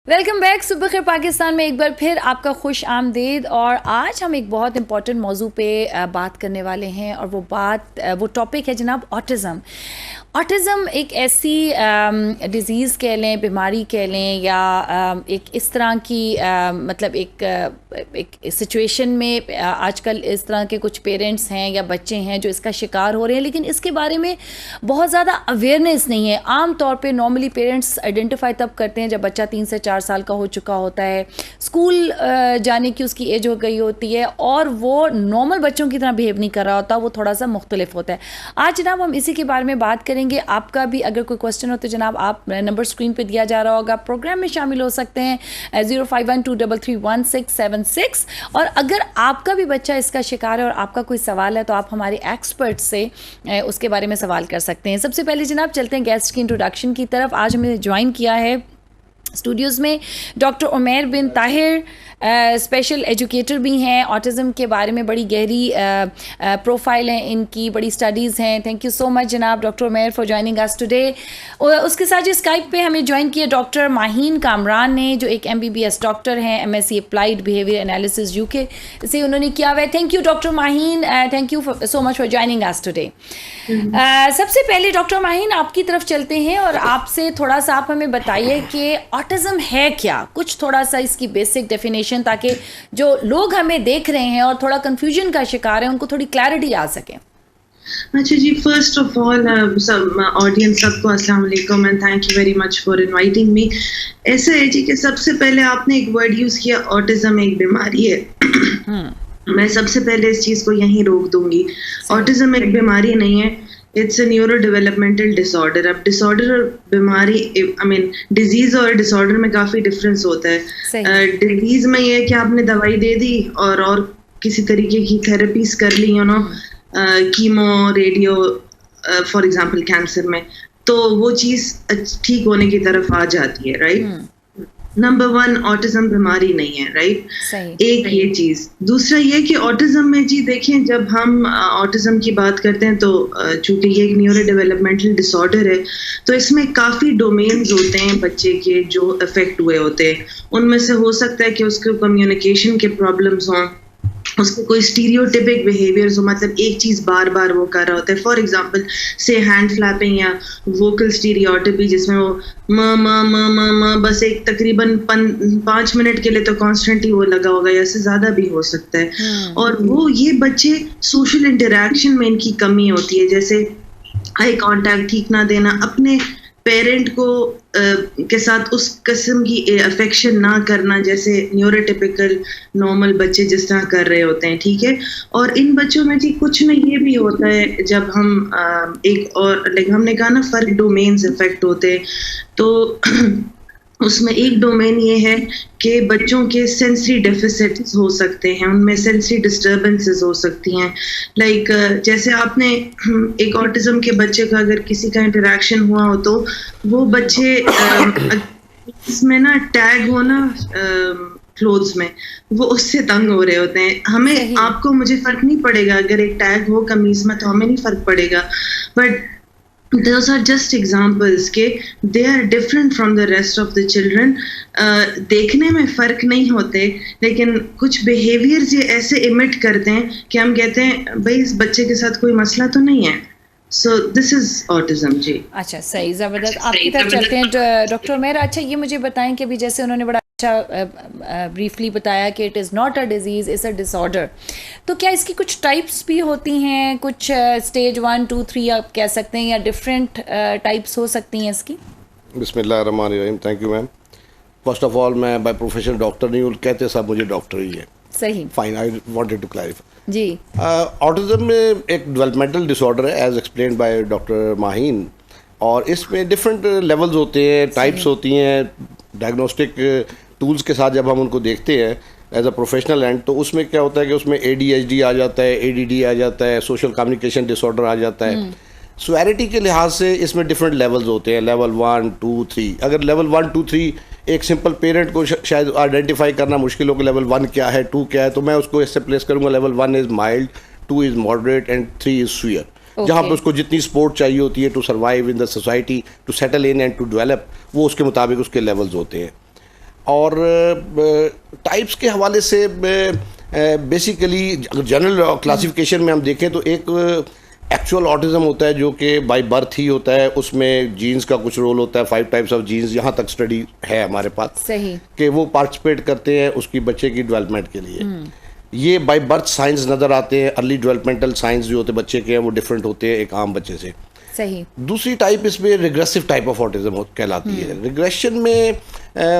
Welcome back सुबह खैर पाकिस्तान में एक बार फिर आपका खुश आमदीद। और आज हम एक बहुत इंपॉर्टेंट मौजू पे बात करने वाले हैं और वो टॉपिक है जनाब ऑटिज़म। ऑटिज़म एक ऐसी डिज़ीज़ कह लें, बीमारी कह लें, या एक इस तरह की मतलब एक सिचुएशन में आजकल इस तरह के कुछ पेरेंट्स हैं या बच्चे हैं जो इसका शिकार हो रहे हैं, लेकिन इसके बारे में बहुत ज़्यादा अवेयरनेस नहीं है। आम तौर पे नॉर्मली पेरेंट्स आइडेंटिफाई तब करते हैं जब बच्चा 3 से 4 साल का हो चुका होता है, स्कूल जाने की उसकी एज हो गई होती है और वो नॉर्मल बच्चों की तरह बिहेव नहीं कर रहा होता, वो थोड़ा सा मुख्तलिफ होता है। आज जनाब हम इसी के बारे में बात करेंगे। आपका भी अगर कोई क्वेश्चन हो तो जनाब आप नंबर स्क्रीन पे दिया जा रहा होगा, प्रोग्राम में शामिल हो सकते हैं 0512331676। और अगर आपका भी बच्चा इसका शिकार है और आपका कोई सवाल है तो आप हमारे एक्सपर्ट से उसके बारे में सवाल कर सकते हैं। सबसे पहले जनाब चलते हैं गेस्ट की इंट्रोडक्शन की तरफ। आज हमने ज्वाइन किया है स्टूडियोज़ में डॉक्टर उमैर बिन ताहिर, स्पेशल एजुकेटर भी हैं। ऑटिज़म के बारे में बड़ी गहरी प्रोफाइल है इनकी, बड़ी स्टडीज़ हैं। थैंक यू सो मच जनाब doctor Umair for joining us today. उसके साथ जो स्काइप पे हमें ज्वाइन किया डॉक्टर माहीन कामरान ने, जो एक MBBS डॉक्टर हैं, MSc applied behaviour analysis UK से उन्होंने किया हुआ है। Thank you doctor Maheen, thank you so much for joining us today. सबसे पहले डॉक्टर माहीन आपकी तरफ चलते हैं और आपसे थोड़ा सा आप हमें बताइए कि ऑटिज़म है क्या, कुछ थोड़ा सा इसकी बेसिक डेफिनेशन, ताकि जो लोग हमें देख रहे हैं और थोड़ा कंफ्यूजन का शिकार है उनको थोड़ी क्लैरिटी आ सके। अच्छा जी, फर्स्ट ऑफ ऑल ऑडियंस सबको अस्सलाम वालेकुम and thank you very much for inviting me. ऐसा है जी कि सबसे पहले आपने एक वर्ड यूज किया, ऑटिज्म एक बीमारी है। मैं सबसे पहले इस चीज को यहीं रोक दूंगी। ऑटिज्म एक बीमारी नहीं है, it's a neuro developmental disorder. अब डिसऑर्डर और बीमारी, डिजीज और डिसऑर्डर में काफी डिफरेंस होता है। डिजीज में ये है कि आपने दवाई दे दी और किसी तरीके की थेरेपीज कर ली, chemo, radio, for example cancer में, तो वो चीज ठीक होने की तरफ आ जाती है, राइट। नंबर 1, ऑटिज्म बीमारी नहीं है, राइट। एक ये चीज। दूसरा ये कि ऑटिज्म में जी देखें, जब हम ऑटिज्म की बात करते हैं तो चूंकि ये एक न्यूरो डेवलपमेंटल डिसऑर्डर है, तो इसमें काफी डोमेन्स होते हैं बच्चे के जो अफेक्ट हुए होते हैं। उनमें से हो सकता है कि उसको कम्युनिकेशन के प्रॉब्लम्स हों, उसको कोई स्टीरियोटिपिक बिहेवियर्स हो, मतलब एक चीज बार बार वो कर रहा होता है। फॉर एग्जांपल से हैंड फ्लैपिंग या वोकल स्टीरियोटिपी, जिसमें वो म म म म म बस एक तकरीबन 5 मिनट के लिए तो कॉन्स्टेंटली वो लगा होगा, या इससे ज्यादा भी हो सकता है। और वो ये बच्चे सोशल इंटरेक्शन में इनकी कमी होती है, जैसे आई कांटेक्ट ठीक ना देना, अपने पेरेंट को के साथ उस किस्म की अफेक्शन ना करना जैसे न्यूरोटिपिकल नॉर्मल बच्चे जिस तरह कर रहे होते हैं, ठीक है। और इन बच्चों में जी कुछ में ये भी होता है, जब हम एक और हमने कहा ना फर्क डोमेन्स इफेक्ट होते हैं, तो उसमें एक डोमेन ये है कि बच्चों के सेंसरी डेफिसिट्स हो सकते हैं, उनमें सेंसरी डिस्टर्बेंसेस हो सकती हैं। लाइक जैसे आपने एक ऑटिज्म के बच्चे का अगर किसी का इंटरेक्शन हुआ हो तो वो बच्चे इसमें ना टैग हो ना क्लोथ्स में, वो उससे तंग हो रहे होते हैं। हमें आपको मुझे फर्क नहीं पड़ेगा, अगर एक टैग हो कमीज में तो हमें नहीं फर्क पड़ेगा, but those are just examples के they are different from the rest of the children। देखने में फ़र्क नहीं होते, लेकिन कुछ behaviors ये ऐसे इमिट करते हैं कि हम कहते हैं भाई इस बच्चे के साथ कोई मसला तो नहीं है। So this is autism जी। अच्छा, सही, ज़बरदस्त। आपकी तरफ चलते हैं डॉक्टर उमैर। अच्छा, ये मुझे बताएं कि अभी जैसे उन्होंने बड़ा अच्छा ब्रीफली बताया कि it is not a disease, it's a disorder, तो क्या इसकी कुछ टाइप्स भी होती हैं, कुछ स्टेज 1, 2, 3 आप कह सकते हैं, या डिफरेंट टाइप्स हो सकती हैं इसकी? बिस्मिल्लाहिर्रहमानिर्रहीम। Thank you ma'am. First of all मैं बाय प्रोफेशन डॉक्टर नहीं हूँ, कहते सब मुझे डॉक्टर ही है। सही, fine, I wanted to clarify जी। ऑटिज्म में एक डेवलपमेंटल डिसऑर्डर है as explained by doctor Maheen, और इसमें डिफरेंट लेवल्स होते हैं, टाइप्स होती हैं। डायग्नोस्टिक टूल्स के साथ जब हम उनको देखते हैं एज अ प्रोफेशनल एंड, तो उसमें क्या होता है कि उसमें ADHD आ जाता है, ADD आ जाता है, सोशल कम्युनिकेशन डिसऑर्डर आ जाता है। स्वेरिटी के लिहाज से इसमें डिफरेंट लेवल्स होते हैं, लेवल 1, 2, 3। अगर लेवल 1, 2, 3 एक सिंपल पेरेंट को शायद आइडेंटिफाई करना मुश्किल हो कि लेवल 1 क्या है, 2 क्या है, तो मैं उसको इससे प्लेस करूँगा level 1 is mild, 2 is moderate and 3 is severe. जहाँ पर उसको जितनी सपोर्ट चाहिए होती है to survive in the society, to settle in and to develop, वो उसके मुताबिक उसके लेवल्स होते हैं। और टाइप्स के हवाले से बेसिकली अगर जनरल क्लासिफिकेशन में हम देखें तो एक एक्चुअल ऑटिज़म होता है जो कि बाय बर्थ ही होता है, उसमें जीन्स का कुछ रोल होता है, 5 टाइप्स ऑफ जीन्स यहाँ तक स्टडी है हमारे पास सही कि वो पार्टिसिपेट करते हैं उसकी बच्चे की डेवलपमेंट के लिए। ये बाय बर्थ साइंस नज़र आते हैं, अर्ली डेवलपमेंटल साइंस जो होते हैं बच्चे के हैं वो डिफरेंट होते हैं एक आम बच्चे से। सही। दूसरी टाइप इसमें रिग्रेसिव टाइप ऑफ ऑटिज्म कहलाती है। रिग्रेशन में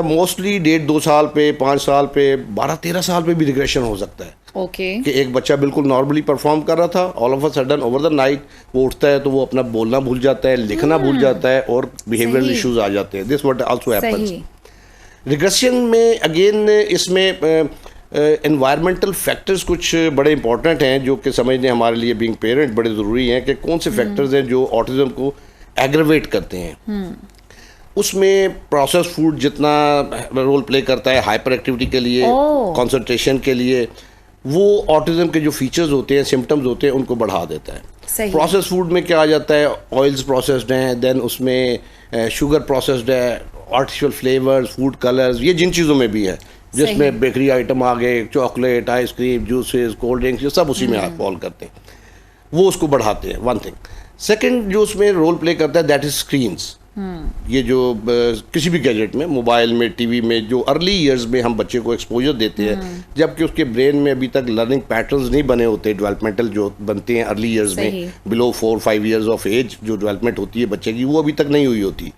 मोस्टली 1.5-2 साल पे, 5 साल पे, 12-13 साल पे भी रिग्रेशन हो सकता है ओके कि एक बच्चा बिल्कुल नॉर्मली परफॉर्म कर रहा था, all of a sudden over the night वो उठता है तो वो अपना बोलना भूल जाता है, लिखना भूल जाता है और बिहेवियरल सही। इश्यूज आ जाते हैं। This what also happens. सही। रिग्रेशन में अगेन इसमें एनवायरमेंटल फैक्टर्स कुछ बड़े इंपॉर्टेंट हैं जो कि समझने हमारे लिए बीइंग पेरेंट बड़े ज़रूरी हैं कि कौन से फैक्टर्स हैं जो ऑटिज़म को एग्रवेट करते हैं। उसमें प्रोसेस फूड जितना रोल प्ले करता है हाइपर एक्टिविटी के लिए, कंसंट्रेशन के लिए, वो ऑटिज़म के जो फीचर्स होते हैं, सिम्टम्स होते हैं, उनको बढ़ा देता है। सही। प्रोसेस फूड में क्या आ जाता है, ऑयल्स प्रोसेस्ड हैं, देन उसमें शुगर प्रोसेस्ड है, आर्टिफिशियल फ्लेवर्स, फूड कलर्स, ये जिन चीज़ों में भी है जिसमें बेकरी आइटम आ गए, chocolate, ice cream, juices, cold drinks, ये सब उसी में फॉल करते हैं, वो उसको बढ़ाते हैं। One thing. सेकंड जो उसमें रोल प्ले करता है दैट इज स्क्रीन्स। ये जो किसी भी गैजेट में, मोबाइल में, टीवी में, जो अर्ली ईयर्स में हम बच्चे को एक्सपोजर देते हैं जबकि उसके ब्रेन में अभी तक लर्निंग पैटर्न्स नहीं बने होते, डेवलपमेंटल जो बनते हैं अर्ली ईयर्स में, बिलो 4-5 ईयर्स ऑफ एज जो डेवलपमेंट होती है बच्चे की, वो अभी तक नहीं हुई होती।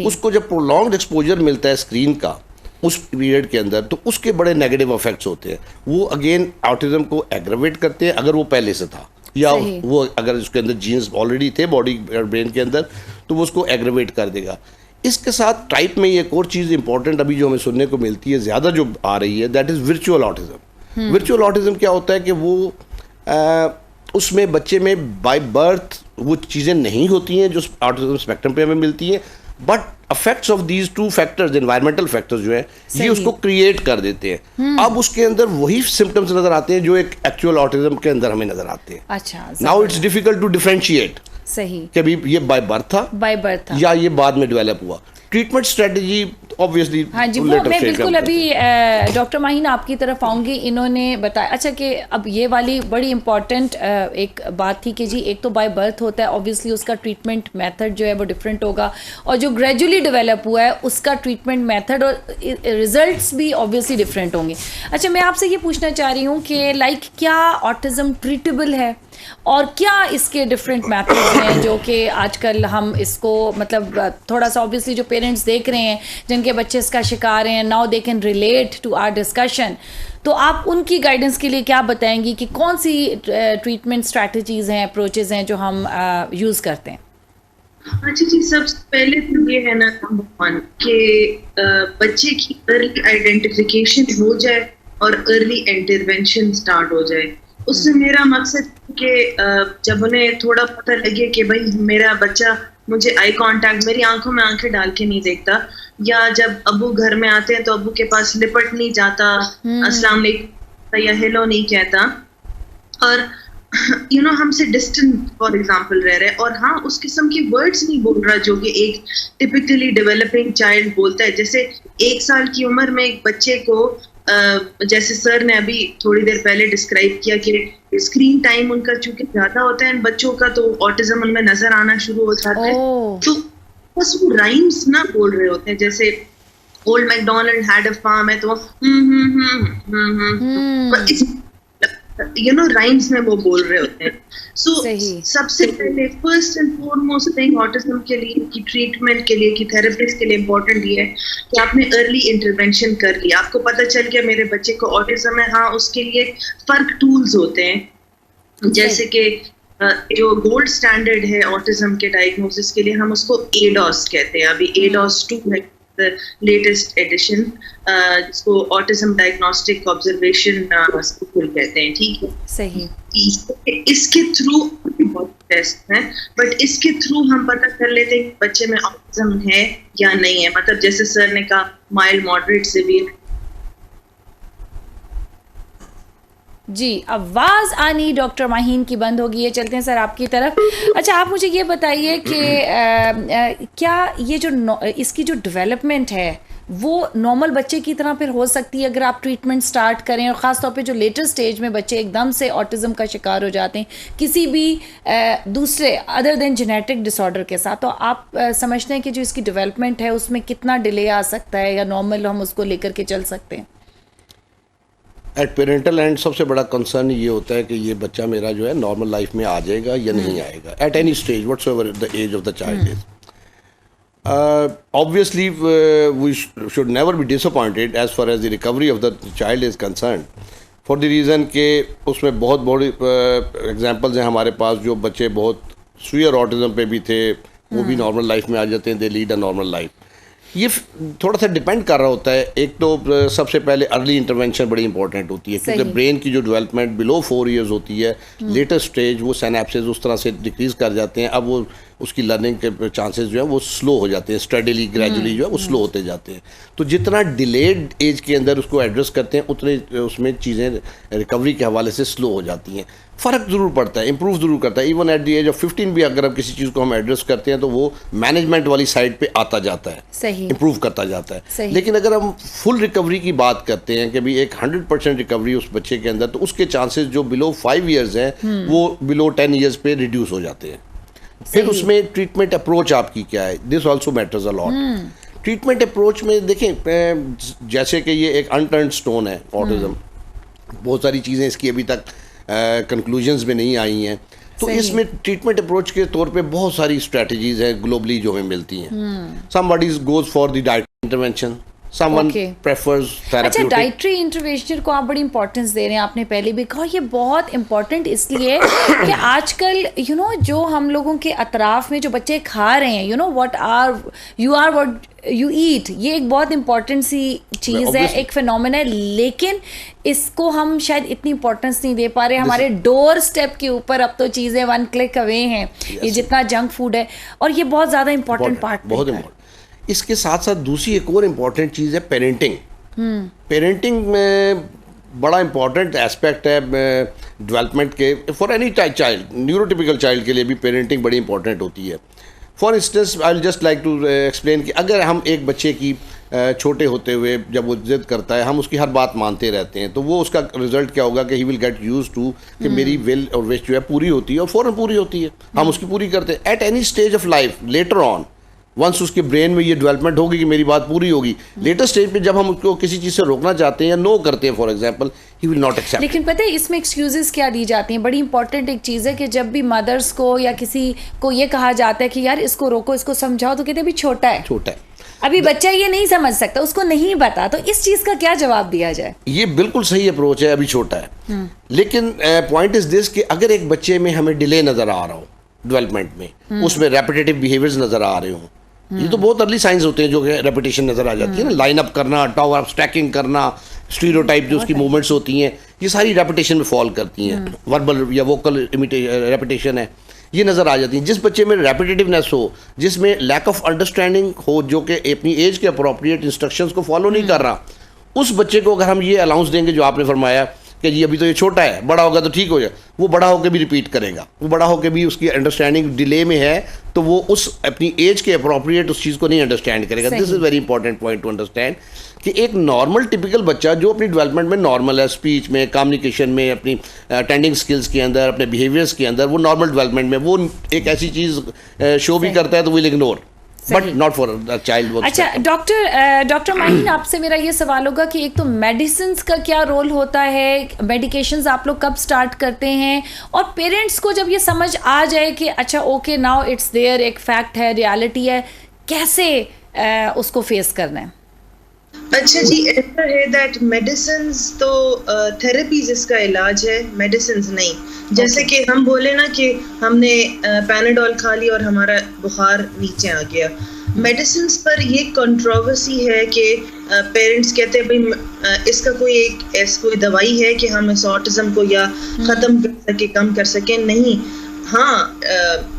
उसको जब प्रोलॉन्ग्ड एक्सपोजर मिलता है स्क्रीन का उस पीरियड के अंदर तो उसके बड़े नेगेटिव इफेक्ट्स होते हैं। वो अगेन ऑटिज्म को एग्रवेट करते हैं अगर वो पहले से था, या वो अगर उसके अंदर जीन्स ऑलरेडी थे बॉडी ब्रेन के अंदर तो वो उसको एग्रवेट कर देगा। इसके साथ टाइप में एक और चीज़ इंपॉर्टेंट अभी जो हमें सुनने को मिलती है ज़्यादा जो आ रही है that is virtual autism. Virtual autism क्या होता है कि वो उसमें बच्चे में बाय बर्थ वो चीज़ें नहीं होती हैं जो ऑटिज्म स्पेक्ट्रम पे हमें मिलती हैं, but effects of these two factors, environmental factors जो है ये उसको क्रिएट कर देते हैं। अब उसके अंदर वही सिम्टम्स नजर आते हैं जो एक एक्चुअल ऑटिज्म के अंदर हमें नजर आते हैं। अच्छा। Now it's difficult to differentiate सही कि अभी ये बाय बर्थ था या ये बाद में डेवलप हुआ। ट्रीटमेंट स्ट्रेटजी ऑब्वियसली हाँ जी, वो मैं बिल्कुल अभी डॉक्टर माहीन आपकी तरफ आऊँगी। इन्होंने बताया अच्छा कि अब ये वाली बड़ी इंपॉर्टेंट एक बात थी कि जी एक तो बाय बर्थ होता है, ऑब्वियसली उसका ट्रीटमेंट मेथड जो है वो डिफरेंट होगा, और जो ग्रेजुअली डेवलप हुआ है उसका ट्रीटमेंट मेथड और रिजल्ट्स भी ऑब्वियसली डिफरेंट होंगे। अच्छा, मैं आपसे ये पूछना चाह रही हूँ कि लाइक क्या ऑटिज्म ट्रीटेबल है और क्या इसके डिफरेंट मेथड्स हैं जो कि आजकल हम इसको मतलब थोड़ा सा ऑब्वियसली जो पेरेंट्स देख रहे हैं जिनके बच्चे इसका शिकार हैं, now they can relate to our discussion, तो आप उनकी गाइडेंस के लिए क्या बताएंगी कि कौन सी ट्रीटमेंट स्ट्रैटेजीज हैं, अप्रोचेज हैं जो हम यूज़ करते हैं? अच्छा जी, सबसे पहले तो ये है ना नंबर 1 कि बच्चे की अर्ली आइडेंटिफिकेशन हो जाए और अर्ली इंटरवेंशन स्टार्ट हो जाए। उससे मेरा मकसद कि जब उन्हें थोड़ा पता लगे कि भाई मेरा बच्चा मुझे आई कांटेक्ट, मेरी आंखों में आंखें डाल के नहीं देखता, या जब अब्बू घर में आते हैं तो अब्बू के पास लिपट नहीं जाता, अस्सलाम वालेकुम या हेलो नहीं कहता, और हमसे डिस्टेंट फॉर एग्जांपल रह रहे हैं, और हाँ उस किस्म की वर्ड्स नहीं बोल रहा जो कि एक टिपिकली डेवलपिंग चाइल्ड बोलता है। जैसे 1 साल की उम्र में एक बच्चे को जैसे सर ने अभी थोड़ी देर पहले डिस्क्राइब किया कि स्क्रीन टाइम उनका चूंकि ज्यादा होता है बच्चों का, तो ऑटिज्म उनमें नजर आना शुरू हो जाता है। तो बस वो राइम्स ना बोल रहे होते हैं, जैसे old McDonald had a farm है तो राइम्स में वो बोल रहे होते हैं। सो सबसे पहले first and foremost thing autism के लिए की ट्रीटमेंट के लिए की थेरेपिस्ट के लिए इम्पोर्टेंट ये है कि आपने अर्ली इंटरवेंशन कर लिया, आपको पता चल गया मेरे बच्चे को ऑटिज्म है। हाँ, उसके लिए फर्क टूल्स होते हैं, जैसे कि जो गोल्ड स्टैंडर्ड है ऑटिज्म के डायग्नोसिस के लिए हम उसको एडॉस कहते हैं। अभी एडॉस 2 है लेटेस्ट एडिशन, जिसको ऑटिज्म डायग्नोस्टिक ऑब्जर्वेशन स्कूल कहते हैं। ठीक है, सही। इसके थ्रू बहुत टेस्ट है, बट इसके थ्रू हम पता कर लेते हैं कि बच्चे में ऑटिज्म है या नहीं है। मतलब जैसे सर ने कहा माइल्ड, मॉडरेट, सिवियर। जी, आवाज़ आनी डॉक्टर माहीन की बंद हो गई है। चलते हैं सर आपकी तरफ। अच्छा, आप मुझे ये बताइए कि क्या ये जो इसकी जो डेवलपमेंट है वो नॉर्मल बच्चे की तरह फिर हो सकती है अगर आप ट्रीटमेंट स्टार्ट करें, और ख़ास तौर पे जो लेटर स्टेज में बच्चे एकदम से ऑटिज़म का शिकार हो जाते हैं किसी भी दूसरे अदर देन जेनेटिक डिसऑर्डर के साथ, तो आप समझते हैं कि जो इसकी डेवलपमेंट है उसमें कितना डिले आ सकता है या नॉर्मल हम उसको लेकर के चल सकते हैं? एट पेरेंटल एंड सबसे बड़ा कंसर्न ये होता है कि ये बच्चा मेरा जो है नॉर्मल लाइफ में आ जाएगा या नहीं आएगा, at any stage whatsoever the age of the child is. Obviously, we should never be disappointed as far as the recovery of the child is concerned, for the reason कि उसमें बहुत बड़ी examples हैं हमारे पास जो बच्चे बहुत सीवियर ऑटिज्म पे भी थे, वो भी नॉर्मल लाइफ में आ जाते हैं, they lead a normal life. ये थोड़ा सा डिपेंड कर रहा होता है. एक तो सबसे पहले अर्ली इंटरवेंशन बड़ी इंपॉर्टेंट होती है, क्योंकि ब्रेन की जो डेवलपमेंट बिलो 4 years होती है, लेटर स्टेज वो सिनेप्सेस उस तरह से डिक्रीज कर जाते हैं. अब वो उसकी लर्निंग के चांसेस जो है वो स्लो हो जाते हैं, स्टडीली ग्रेजुअली जो है वो स्लो होते जाते हैं. तो जितना डिलेड एज के अंदर उसको एड्रेस करते हैं उतने उसमें चीज़ें रिकवरी के हवाले से स्लो हो जाती हैं. फ़र्क ज़रूर पड़ता है, इंप्रूव ज़रूर करता है. Even at the age of 15 भी अगर अब किसी चीज़ को हम एड्रेस करते हैं तो वो मैनेजमेंट वाली साइड पे आता जाता है, सही इंप्रूव करता जाता है. लेकिन अगर हम फुल रिकवरी की बात करते हैं कि भाई एक 100% रिकवरी उस बच्चे के अंदर, तो उसके चांसेस जो बिलो 5 years हैं वो बिलो 10 years पे रिड्यूस हो जाते हैं. फिर उसमें ट्रीटमेंट अप्रोच आपकी क्या है, this also matters a lot. Treatment approach में देखें, जैसे कि ये एक अनटर्न्ड स्टोन है ऑटिज्म, बहुत सारी चीज़ें इसकी अभी तक कंक्लूजन्स में नहीं आई हैं, तो इसमें ट्रीटमेंट अप्रोच के तौर पे बहुत सारी स्ट्रेटजीज हैं ग्लोबली जो हमें मिलती हैं. Somebody goes for the diet intervention, someone prefers therapeutic. अच्छा, डाइटरी इंटरवेंशन को आप बड़ी इंपॉर्टेंस दे रहे हैं, आपने पहले भी कहा. ये बहुत इंपॉर्टेंट इसलिए कि आजकल जो हम लोगों के अतराफ में जो बच्चे खा रहे हैं, व्हाट यू ईट, ये एक बहुत इंपॉर्टेंट सी चीज़ है, एक फिनोमेना है. लेकिन इसको हम शायद इतनी इंपॉर्टेंस नहीं दे पा रहे. हमारे डोर स्टेप के ऊपर अब तो चीज़ें 1 click अवे हैं. ये जितना जंक फूड है, और ये बहुत ज़्यादा इंपॉर्टेंट पार्ट है. इसके साथ साथ दूसरी एक और इम्पॉर्टेंट चीज़ है पेरेंटिंग. पेरेंटिंग में बड़ा इम्पॉर्टेंट एस्पेक्ट है डेवलपमेंट के. For any child, neurotypical child के लिए भी पेरेंटिंग बड़ी इंपॉर्टेंट होती है. For instance I will just like to explain कि अगर हम एक बच्चे की छोटे होते हुए जब वो जिद करता है, हम उसकी हर बात मानते रहते हैं, तो वो उसका रिजल्ट क्या होगा कि he will get used to कि मेरी विल और विश जो है पूरी होती है, और फ़ौरन पूरी होती है, हम उसकी पूरी करते हैं. At any stage of life later on, once उसके ब्रेन में ये डेवलपमेंट होगी कि मेरी बात पूरी होगी, लेटेस्ट स्टेज पे जब हम उसको किसी चीज़ से रोकना चाहते हैं या नो करते हैं, for example, he will not accept. लेकिन पता है इसमें एक्सक्यूजेस क्या दी जाती हैं? बड़ी इंपॉर्टेंट एक चीज़ है कि जब भी मदर्स को या किसी को ये कहा जाता है कि यार इसको रोको, इसको समझाओ, तो कहते हैं अभी छोटा है, अभी बच्चा ये नहीं समझ सकता, उसको नहीं पता. तो इस चीज़ का क्या जवाब दिया जाए? ये बिल्कुल सही अप्रोच है, अभी छोटा है. लेकिन पॉइंट इज दिस कि अगर एक बच्चे में हमें डिले नज़र आ रहा हो डेवलपमेंट में, उसमें रेपिटेटिव बिहेवियर्स नज़र आ रहे हों, ये तो बहुत अर्ली साइंस होते हैं जो कि रेपिटेशन नज़र आ जाती है ना, लाइन अप करना, टावर अप स्टैकिंग करना, स्टीरियोटाइप जो उसकी मूवमेंट्स होती हैं, ये सारी रेपिटेशन में फॉल करती हैं. वर्बल या वोकल रेपिटेशन है, ये नज़र आ जाती हैं. जिस बच्चे में रेपिटेटिवनेस हो, जिसमें लैक ऑफ अंडरस्टैंडिंग हो, जो कि अपनी एज के अप्रोप्रिएट इंस्ट्रक्शंस को फॉलो नहीं कर रहा, उस बच्चे को अगर हम ये अलाउंस देंगे जो आपने फरमाया कि जी अभी तो ये छोटा है, बड़ा होगा तो ठीक हो जाए, वो बड़ा होकर भी रिपीट करेगा. वो बड़ा होकर भी उसकी अंडरस्टैंडिंग डिले में है, तो वो उस अपनी एज के अप्रोप्रिएट उस चीज़ को नहीं अंडरस्टैंड करेगा. This is very important point two understand कि एक नॉर्मल टिपिकल बच्चा जो अपनी डेवलपमेंट में नॉर्मल है, स्पीच में, कम्युनिकेशन में, अपनी अटेंडिंग स्किल्स के अंदर, अपने बिहेवियर्स के अंदर, वो नॉर्मल डेवलपमेंट में वो एक ऐसी चीज़ शो भी करता है तो will ignore, but not for the child. अच्छा डॉक्टर माहीन, आपसे मेरा ये सवाल होगा कि एक तो मेडिसिन्स का क्या रोल होता है, मेडिकेशंस आप लोग कब स्टार्ट करते हैं, और पेरेंट्स को जब ये समझ आ जाए कि अच्छा ओके नाउ इट्स देयर, एक फैक्ट है, रियलिटी है, कैसे उसको फेस करना है? अच्छा जी, ऐसा है दैट मेडिसिन्स तो थेरेपीज इसका इलाज है, मेडिसिन्स नहीं. जैसे कि हम बोले ना कि हमने पैनाडोल खा ली और हमारा बुखार नीचे आ गया. मेडिसिन्स पर ये कंट्रोवर्सी है कि पेरेंट्स कहते हैं भाई इसका कोई दवाई है कि हम इस ऑटिज्म को या ख़त्म कर सके, कम कर सकें. नहीं, हाँ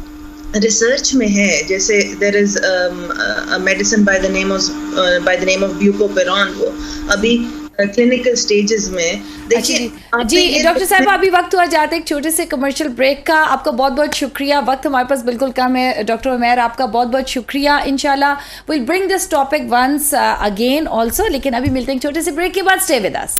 रिसर्च में है. जैसे there is a medicine by the name of ब्यूकोपेरॉन, वो अभी क्लिनिकल स्टेजेस में। देखिए जी डॉक्टर साहब, अभी वक्त हुआ जाते एक छोटे से कमर्शियल ब्रेक का। आपका बहुत बहुत शुक्रिया, वक्त हमारे पास बिल्कुल कम है। डॉक्टर उमैर, आपका बहुत बहुत शुक्रिया। इंशाल्लाह will bring this topic once again also, लेकिन अभी मिलते हैं एक छोटे से ब्रेक के बाद। Stay with us.